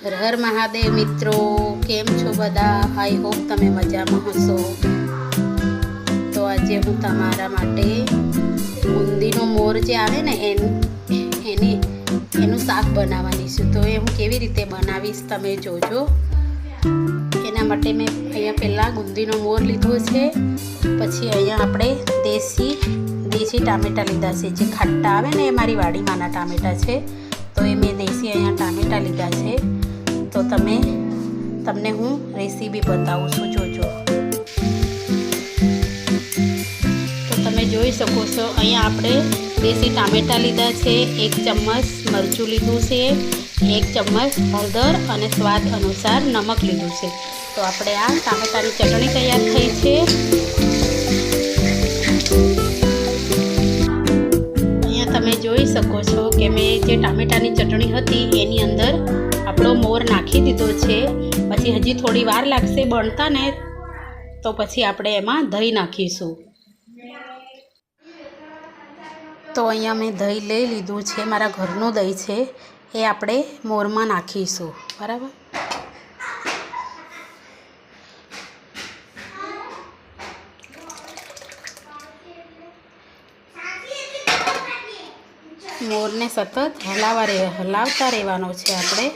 હર હર મહાદેવ મિત્રો, કેમ છો બધા? આઈ હોપ તમે મજામાં હશો. તો આજે હું તમારા માટે બુંદીનો મોર જે આવે ને એનું શાક બનાવવાની છું. તો એ હું કેવી રીતે બનાવીશ તમે જોજો. એના માટે મેં અહીંયા પહેલાં બુંદીનો મોર લીધો છે. પછી અહીંયા આપણે દેશી ટામેટાં લીધા છે. જે ખાટા આવે ને એ મારી વાડીમાંના ટામેટાં છે. તો એ મેં દેશી અહીંયા ટામેટાં લીધા છે. તો તમને હું રેસીપી બતાવું છું, જોજો. તો તમે જોઈ શકો છો, અહીંયા આપણે દેશી ટામેટાં લીધા છે. 1 ચમચ મરચું લીધું છે, 1 ચમચ હળદર અને સ્વાદ અનુસાર નમક લીધું છે. તો આપણે આ ટામેટાની ચટણી તૈયાર થઈ છે. અહીંયા તમે જોઈ શકો છો કે મેં જે ટામેટાની ચટણી હતી એની અંદર આપણો મોર નાખી દીધો છે. પછી હજી થોડી વાર લાગશે બનતા ને, તો પછી આપણે એમાં દહીં નાખીશું. તો અહીંયા મેં દહીં લઈ લીધું છે, મારા ઘરનું દહીં છે. એ આપણે મોરમાં નાખીશું, બરાબર. મોરને સતત હલાવતા રહેવાનો છે આપણે.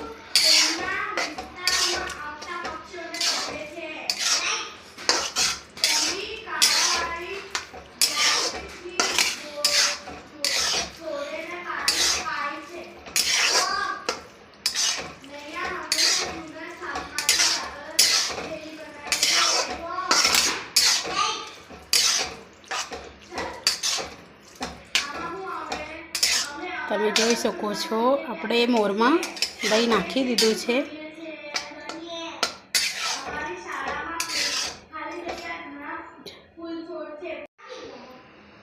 તમે જોઈ શકો છો, આપણે મોરમાં દહીં નાખી દીધું છે.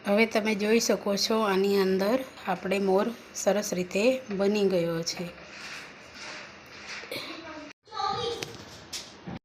હવે તમે જોઈ શકો છો, આની અંદર આપણે મોર સરસ રીતે બની ગયો છે.